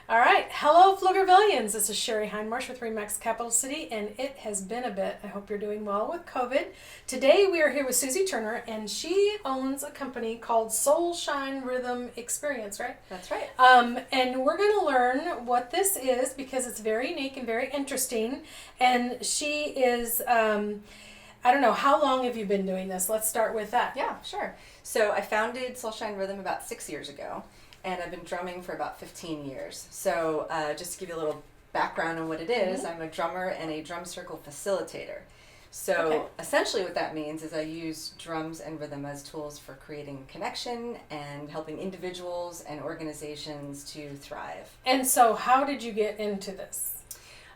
All right. Hello, Pflugervillians. This is Sherry Hindmarsh with Remax Capital City, and it has been a bit. I hope you're doing well with COVID. Today, we are here with Suzy Turner, and she owns a company called SoulShine Rhythm Experience, right? That's right. And we're going to learn what this is because it's very unique and very interesting. And she is, I don't know, how long have you been doing this? Let's start with that. Yeah, sure. So I founded SoulShine Rhythm about 6 years ago, and I've been drumming for about 15 years. So just to give you a little background on what it is, I'm a drummer and a drum circle facilitator. So essentially what that means is I use drums and rhythm as tools for creating connection and helping individuals and organizations to thrive. And so how did you get into this?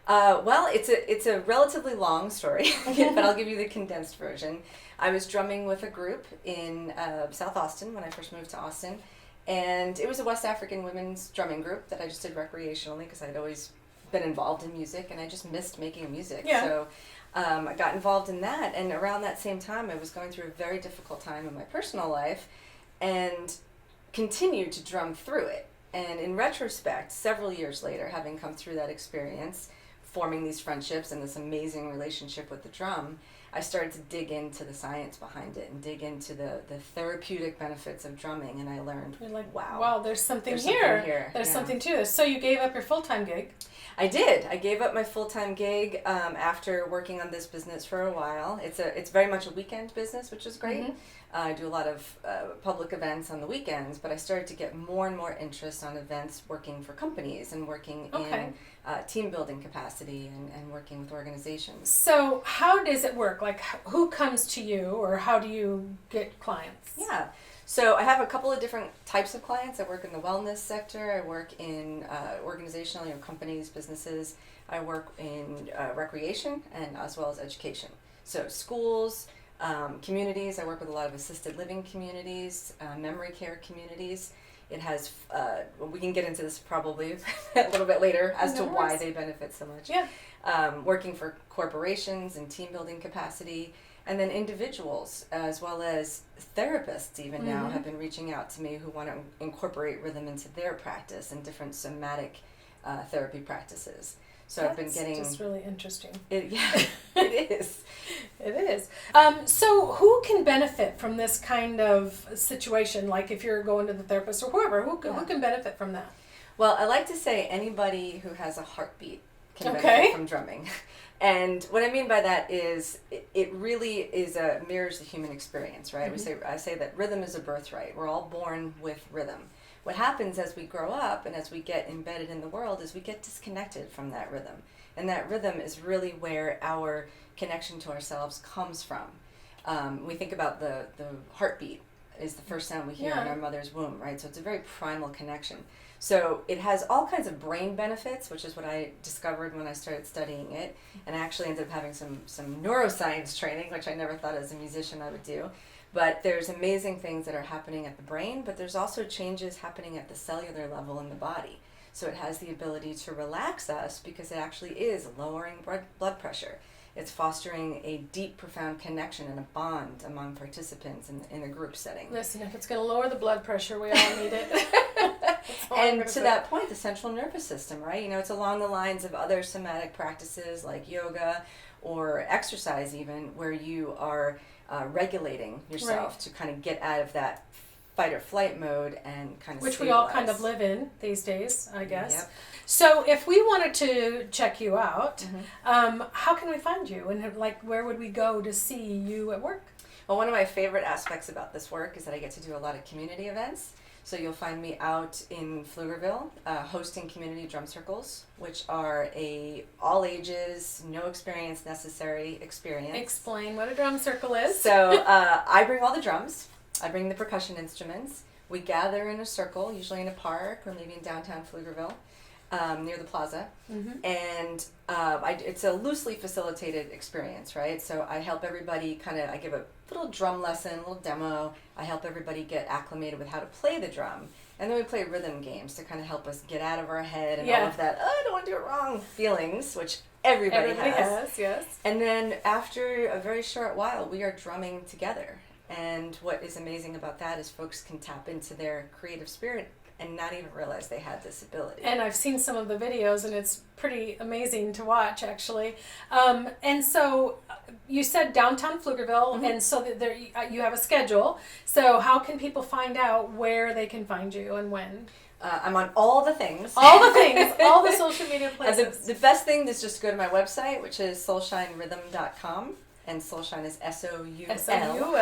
Well, it's a relatively long story, but I'll give you the condensed version. I was drumming with a group in South Austin when I first moved to Austin, and it was a West African women's drumming group that I just did recreationally because I'd always been involved in music and I just missed making music. Yeah. So I got involved in that, and around that same time I was going through a very difficult time in my personal life and continued to drum through it. And in retrospect, several years later, having come through that experience, forming these friendships and this amazing relationship with the drum, I started to dig into the science behind it and dig into the therapeutic benefits of drumming, and I learned, You're like, wow, there's something there's here. something here. There's Yeah. something to this. So you gave up your full-time gig. I did. I gave up my full-time gig after working on this business for a while. It's very much a weekend business, which is great. I do a lot of public events on the weekends, but I started to get more and more interest on events working for companies and working in team building capacity and working with organizations. So how does it work? Like, who comes to you, or how do you get clients? Yeah. So I have a couple of different types of clients. I work in the wellness sector. I work in organizational, companies, businesses. I work in recreation and as well as education. So schools, communities. I work with a lot of assisted living communities, memory care communities. It has, we can get into this probably a little bit later as to why they benefit so much. Yeah. Working for corporations in team building capacity. And then individuals, as well as therapists even now, have been reaching out to me who want to incorporate rhythm into their practice and different somatic therapy practices. So I've been getting... That's just really interesting. It is. It is. So who can benefit from this kind of situation? Like if you're going to the therapist or whoever, who can benefit from that? Well, I like to say anybody who has a heartbeat can benefit from drumming. And what I mean by that is it really is mirrors the human experience, right? I say that rhythm is a birthright. We're all born with rhythm. What happens as we grow up and as we get embedded in the world is we get disconnected from that rhythm. And that rhythm is really where our connection to ourselves comes from. We think about the heartbeat is the first sound we hear in our mother's womb, right? So it's a very primal connection. So it has all kinds of brain benefits, which is what I discovered when I started studying it. And I actually ended up having some neuroscience training, which I never thought as a musician I would do. But there's amazing things that are happening at the brain, but there's also changes happening at the cellular level in the body. So it has the ability to relax us because it actually is lowering blood pressure. It's fostering a deep, profound connection and a bond among participants in a group setting. Listen, if it's going to lower the blood pressure, we all need it. And to that point, the central nervous system, right? It's along the lines of other somatic practices like yoga or exercise even, where you are regulating yourself to kind of get out of that fight or flight mode and kind of Which stabilize. we all kind of live in these days, I guess. Yep. So if we wanted to check you out, how can we find you? And where would we go to see you at work? Well, one of my favorite aspects about this work is that I get to do a lot of community events. So you'll find me out in Pflugerville hosting community drum circles, which are a all ages, no experience necessary experience. Explain what a drum circle is. So I bring all the drums. I bring the percussion instruments. We gather in a circle, usually in a park or maybe in downtown Pflugerville, near the plaza. And it's a loosely facilitated experience, right? So I help everybody I give a little drum lesson, a little demo. I help everybody get acclimated with how to play the drum. And then we play rhythm games to kind of help us get out of our head and all of that, I don't want to do it wrong feelings, which everybody has. Yes. And then after a very short while, we are drumming together. And what is amazing about that is folks can tap into their creative spirit and not even realize they had this ability. And I've seen some of the videos, and it's pretty amazing to watch, actually. And so you said downtown Pflugerville, and so that there you have a schedule. So how can people find out where they can find you and when? I'm on all the things. All the things, all the social media places. The best thing is just go to my website, which is SoulShineRhythm.com. And SoulShine is SoulShine.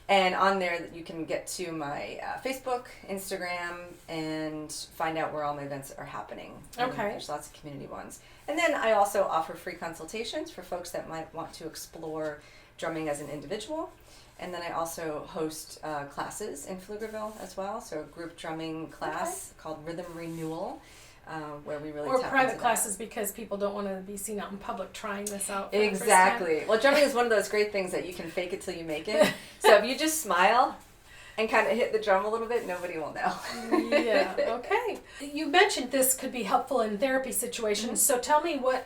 And on there, you can get to my Facebook, Instagram, and find out where all my events are happening. And Okay. there's lots of community ones. And then I also offer free consultations for folks that might want to explore drumming as an individual. And then I also host classes in Pflugerville as well. So a group drumming class called Rhythm Renewal, where we really or tap private into classes because people don't want to be seen out in public trying this out. For Exactly. Well, drumming is one of those great things that you can fake it till you make it. So if you just smile and kind of hit the drum a little bit, nobody will know. Yeah. Okay. You mentioned this could be helpful in therapy situations. So tell me what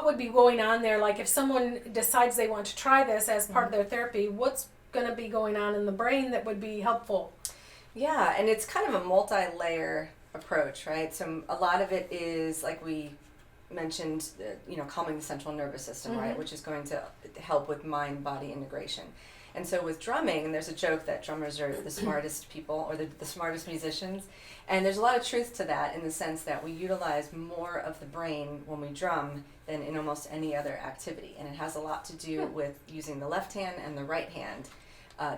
would be going on there. Like if someone decides they want to try this as part of their therapy, what's going to be going on in the brain that would be helpful? Yeah, and it's kind of a multi-layer approach, right? So a lot of it is like we mentioned, calming the central nervous system, right, which is going to help with mind-body integration. And so with drumming, and there's a joke that drummers are the smartest people or the smartest musicians, and there's a lot of truth to that in the sense that we utilize more of the brain when we drum than in almost any other activity, and it has a lot to do with using the left hand and the right hand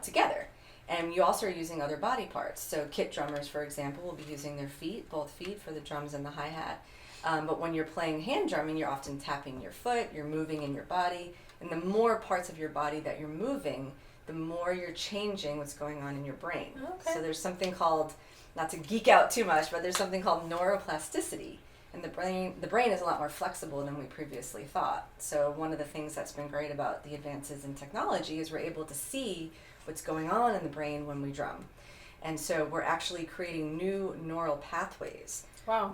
together. And you also are using other body parts. So kit drummers, for example, will be using their feet, both feet, for the drums and the hi-hat. But when you're playing hand drumming, you're often tapping your foot, you're moving in your body. And the more parts of your body that you're moving, the more you're changing what's going on in your brain. Okay. So there's something called, not to geek out too much, but there's something called neuroplasticity. And the brain is a lot more flexible than we previously thought. So one of the things that's been great about the advances in technology is we're able to see what's going on in the brain when we drum. And so we're actually creating new neural pathways,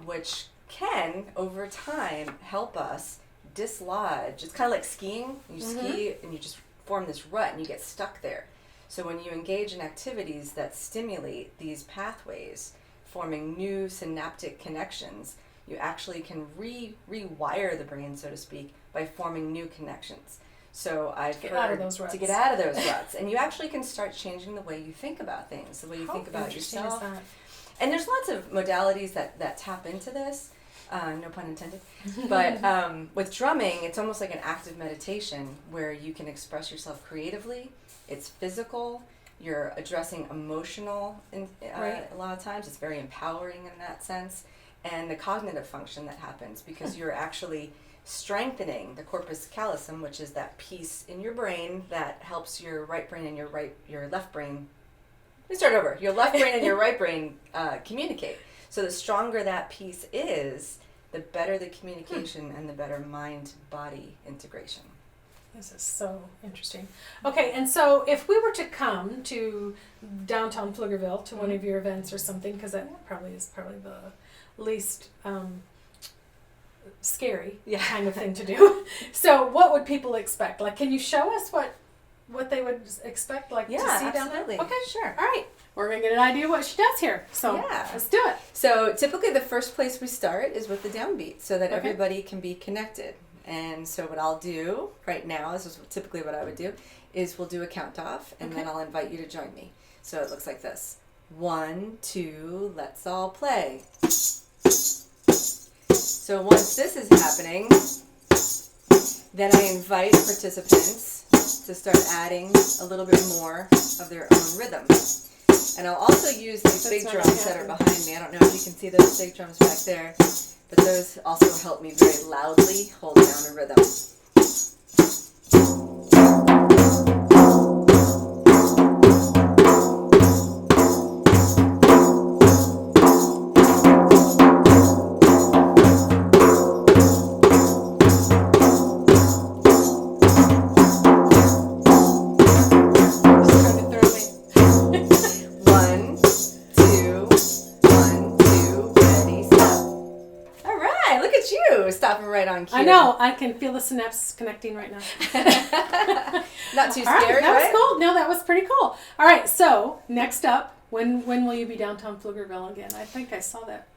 which can, over time, help us dislodge. It's kind of like skiing. You ski and you just form this rut and you get stuck there. So when you engage in activities that stimulate these pathways, forming new synaptic connections, you actually can rewire the brain, so to speak, by forming new connections. So I've heard to get out of those ruts. And you actually can start changing the way you think about things, the way you think about yourself. And there's lots of modalities that tap into this, no pun intended. But with drumming, it's almost like an active meditation where you can express yourself creatively. It's physical. You're addressing emotional a lot of times. It's very empowering in that sense. And the cognitive function that happens because you're actually strengthening the corpus callosum, which is that piece in your brain that helps your right brain and your left brain. Let me start over. Your left brain and your right brain communicate. So the stronger that piece is, the better the communication and the better mind-body integration. This is so interesting. Okay, and so if we were to come to downtown Pflugerville to one of your events or something, because that is probably the least scary kind of thing to do. So what would people expect? Like, can you show us what they would expect to see down there? Okay, sure. All right. We're going to get an idea what she does here. So let's do it. So typically the first place we start is with the downbeat so that everybody can be connected. And so what I'll do right now, this is typically what I would do, is we'll do a count off and then I'll invite you to join me. So it looks like this. 1, 2, let's all play. So once this is happening, then I invite participants to start adding a little bit more of their own rhythm. And I'll also use these big drums that are behind me. I don't know if you can see those big drums back there, but those also help me very loudly hold down a rhythm. on cue. I know. I can feel the synapses connecting right now. Not too scary, right? That right? was cool. No, that was pretty cool. All right. So next up, when will you be downtown Pflugerville again? I think I saw that.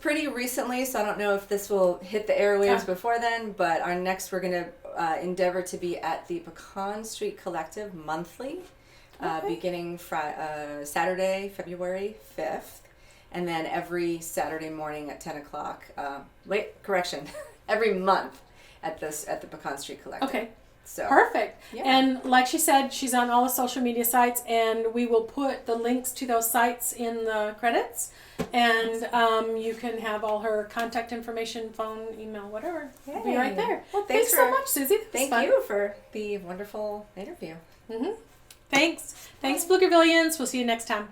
Pretty recently, so I don't know if this will hit the airwaves before then, but our next, we're going to endeavor to be at the Pecan Street Collective monthly, beginning Saturday, February 5th, and then every Saturday morning at 10 o'clock. Every month at the Pecan Street Collective. Okay. So, perfect. Yeah. And like she said, she's on all the social media sites, and we will put the links to those sites in the credits. And you can have all her contact information, phone, email, whatever. It'll be right there. Well, thanks so much, Suzy. Thank you for the wonderful interview. Mm-hmm. Thanks, Pflugervillians. We'll see you next time.